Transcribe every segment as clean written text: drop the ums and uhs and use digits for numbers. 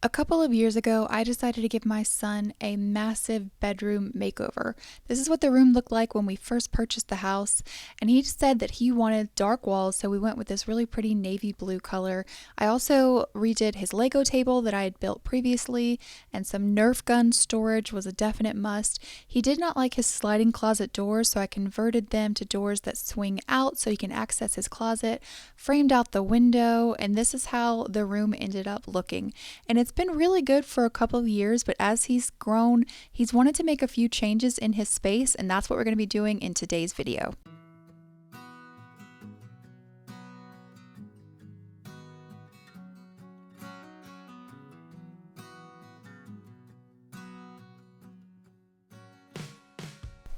A couple of years ago, I decided to give my son a massive bedroom makeover. This is what the room looked like when we first purchased the house, and he said that he wanted dark walls, so we went with this really pretty navy blue color. I also redid his Lego table that I had built previously, and some Nerf gun storage was a definite must. He did not like his sliding closet doors, so I converted them to doors that swing out so he can access his closet, framed out the window, and this is how the room ended up looking. And it's been really good for a couple of years, but as he's grown, he's wanted to make a few changes in his space, and that's what we're going to be doing in today's video.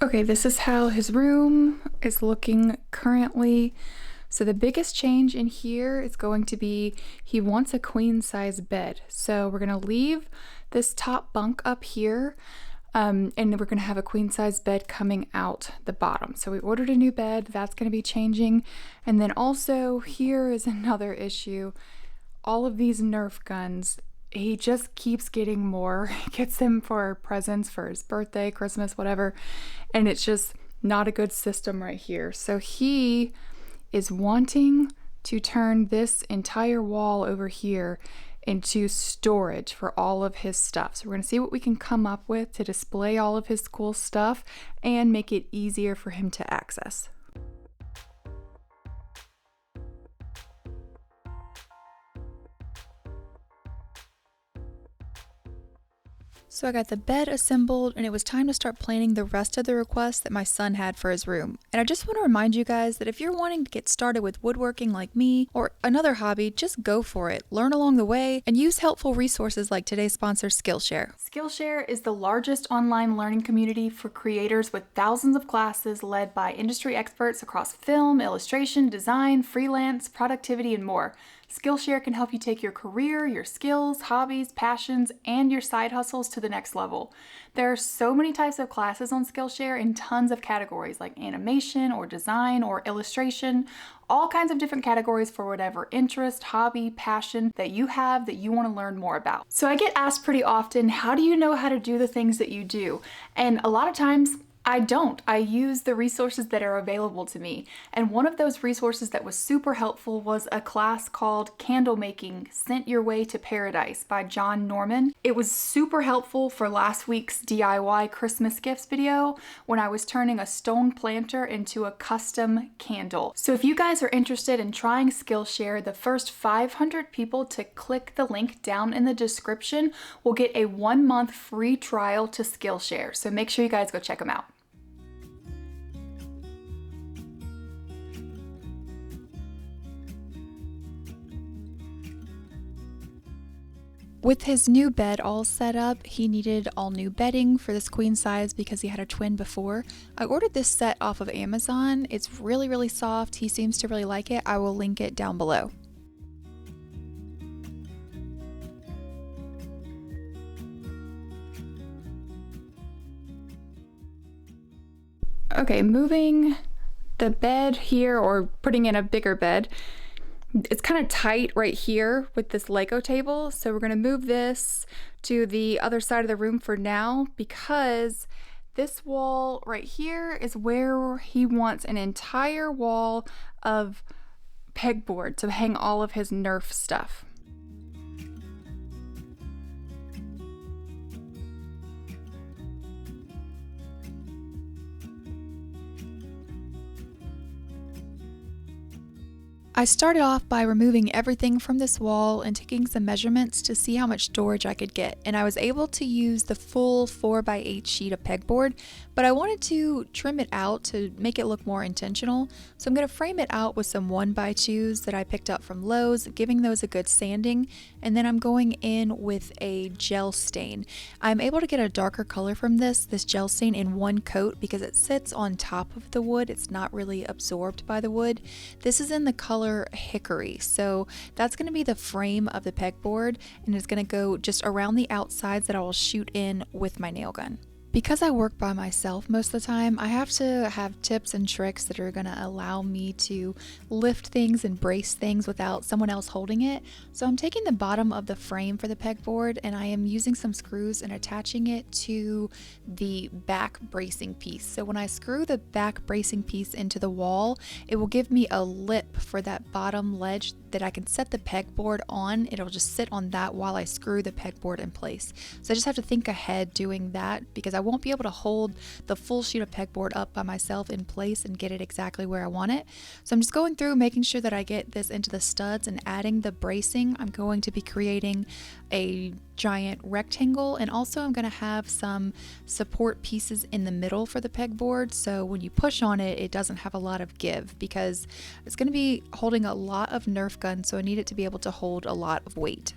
Okay, this is how his room is looking currently. So the biggest change in here is going to be he wants a queen size bed. So we're gonna leave this top bunk up here and we're gonna have a queen size bed coming out the bottom. So we ordered a new bed, that's gonna be changing. And then also here is another issue. All of these Nerf guns, he just keeps getting more. He gets them for presents for his birthday, Christmas, whatever. And it's just not a good system right here. So he is wanting to turn this entire wall over here into storage for all of his stuff. So we're gonna see what we can come up with to display all of his cool stuff and make it easier for him to access. So I got the bed assembled and it was time to start planning the rest of the requests that my son had for his room. And I just want to remind you guys that if you're wanting to get started with woodworking like me or another hobby, just go for it. Learn along the way and use helpful resources like today's sponsor, Skillshare. Skillshare is the largest online learning community for creators with thousands of classes led by industry experts across film, illustration, design, freelance, productivity, and more. Skillshare can help you take your career, your skills, hobbies, passions, and your side hustles to the next level. There are so many types of classes on Skillshare in tons of categories like animation or design or illustration, all kinds of different categories for whatever interest, hobby, passion that you have that you want to learn more about. So I get asked pretty often, how do you know how to do the things that you do? And a lot of times, I don't. I use the resources that are available to me. And one of those resources that was super helpful was a class called Candle Making Sent Your Way to Paradise by John Norman. It was super helpful for last week's DIY Christmas gifts video when I was turning a stone planter into a custom candle. So if you guys are interested in trying Skillshare, the first 500 people to click the link down in the description will get a 1-month free trial to Skillshare. So make sure you guys go check them out. With his new bed all set up, he needed all new bedding for this queen size because he had a twin before. I ordered this set off of Amazon. It's really, really soft. He seems to really like it. I will link it down below. Okay, moving the bed here, or putting in a bigger bed. It's kind of tight right here with this Lego table, so we're going to move this to the other side of the room for now because this wall right here is where he wants an entire wall of pegboard to hang all of his Nerf stuff. I started off by removing everything from this wall and taking some measurements to see how much storage I could get, and I was able to use the full 4x8 sheet of pegboard, but I wanted to trim it out to make it look more intentional, so I'm going to frame it out with some 1x2s that I picked up from Lowe's, giving those a good sanding, and then I'm going in with a gel stain. I'm able to get a darker color from this gel stain in one coat because it sits on top of the wood. It's not really absorbed by the wood. This is in the color Hickory, so that's going to be the frame of the pegboard, and it's going to go just around the outsides that I will shoot in with my nail gun. Because I work by myself most of the time, I have to have tips and tricks that are going to allow me to lift things and brace things without someone else holding it. So I'm taking the bottom of the frame for the pegboard and I am using some screws and attaching it to the back bracing piece. So when I screw the back bracing piece into the wall, it will give me a lip for that bottom ledge that I can set the pegboard on. It'll just sit on that while I screw the pegboard in place. So I just have to think ahead doing that because I won't be able to hold the full sheet of pegboard up by myself in place and get it exactly where I want it. So I'm just going through making sure that I get this into the studs and adding the bracing. I'm going to be creating a giant rectangle, and also I'm going to have some support pieces in the middle for the pegboard, so when you push on it, it doesn't have a lot of give because it's going to be holding a lot of Nerf guns, so I need it to be able to hold a lot of weight.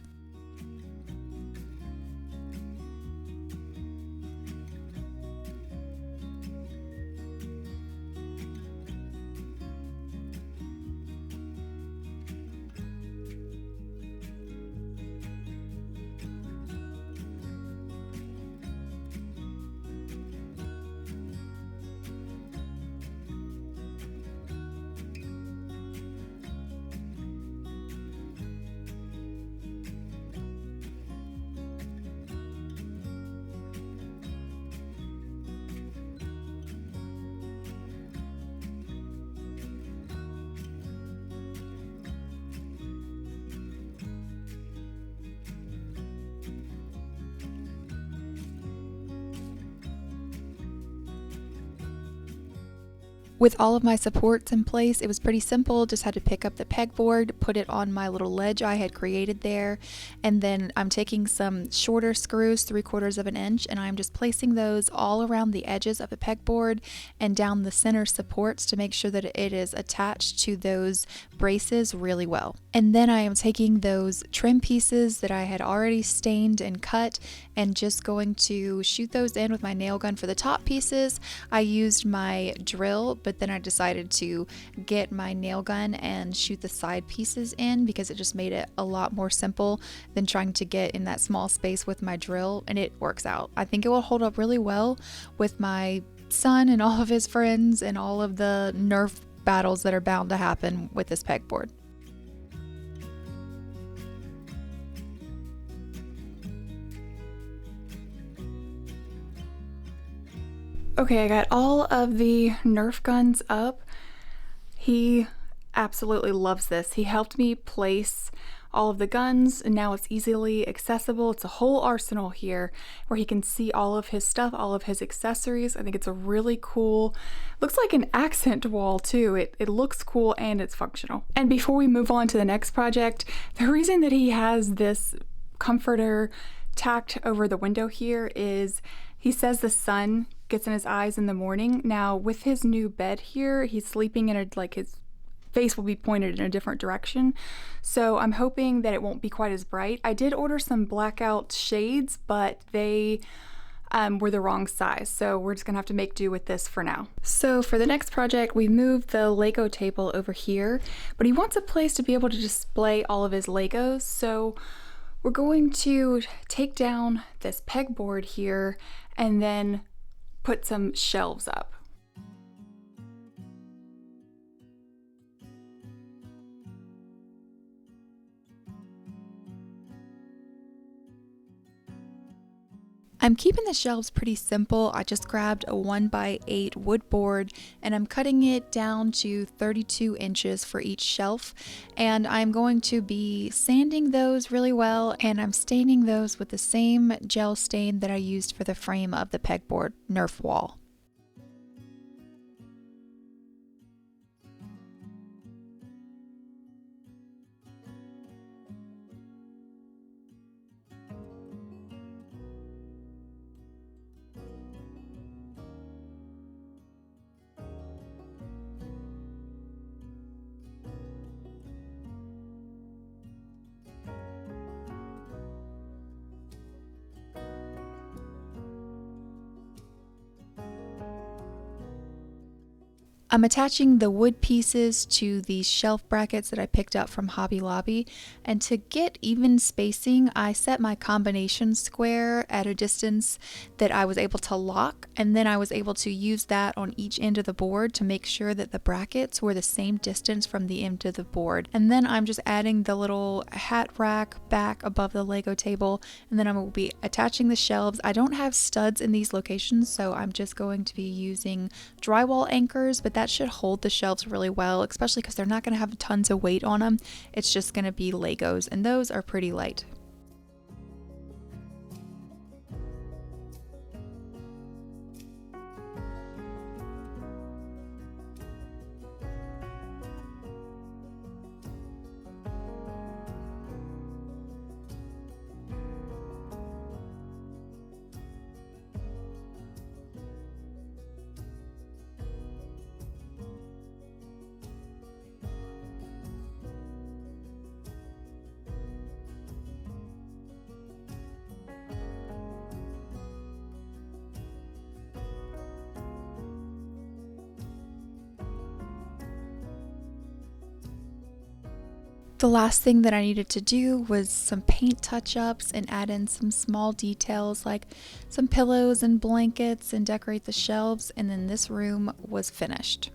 With all of my supports in place, it was pretty simple. Just had to pick up the pegboard, put it on my little ledge I had created there, and then I'm taking some shorter screws, 3/4 of an inch, and I'm just placing those all around the edges of the pegboard and down the center supports to make sure that it is attached to those braces really well. And then I am taking those trim pieces that I had already stained and cut and just going to shoot those in with my nail gun. For the top pieces, I used my drill, but then I decided to get my nail gun and shoot the side pieces in because it just made it a lot more simple than trying to get in that small space with my drill, and it works out. I think it will hold up really well with my son and all of his friends and all of the Nerf battles that are bound to happen with this pegboard. Okay, I got all of the Nerf guns up. He absolutely loves this. He helped me place all of the guns and now it's easily accessible. It's a whole arsenal here where he can see all of his stuff, all of his accessories. I think it's a really cool, looks like an accent wall too. It looks cool and it's functional. And before we move on to the next project, the reason that he has this comforter tacked over the window here is he says the sun gets in his eyes in the morning. Now with his new bed here, he's sleeping in his face will be pointed in a different direction. So I'm hoping that it won't be quite as bright. I did order some blackout shades, but they were the wrong size. So we're just gonna have to make do with this for now. So for the next project, we moved the Lego table over here, but he wants a place to be able to display all of his Legos. So we're going to take down this pegboard here and then put some shelves up. I'm keeping the shelves pretty simple. I just grabbed a 1x8 wood board and I'm cutting it down to 32 inches for each shelf, and I'm going to be sanding those really well, and I'm staining those with the same gel stain that I used for the frame of the pegboard Nerf wall. I'm attaching the wood pieces to these shelf brackets that I picked up from Hobby Lobby, and to get even spacing, I set my combination square at a distance that I was able to lock, and then I was able to use that on each end of the board to make sure that the brackets were the same distance from the end of the board. And then I'm just adding the little hat rack back above the Lego table, and then I will be attaching the shelves. I don't have studs in these locations, so I'm just going to be using drywall anchors, but that should hold the shelves really well, especially because they're not going to have tons of weight on them. It's just going to be Legos, and those are pretty light. The last thing that I needed to do was some paint touch-ups and add in some small details like some pillows and blankets and decorate the shelves, and then this room was finished.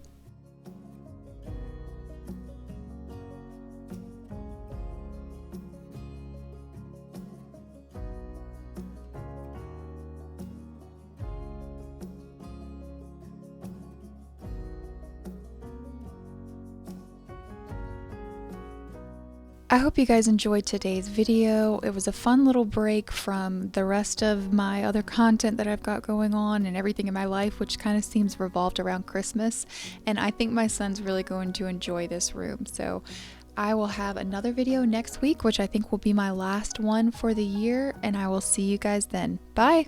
I hope you guys enjoyed today's video. It was a fun little break from the rest of my other content that I've got going on and everything in my life, which kind of seems revolved around Christmas. And I think my son's really going to enjoy this room. So I will have another video next week, which I think will be my last one for the year, and I will see you guys then. Bye!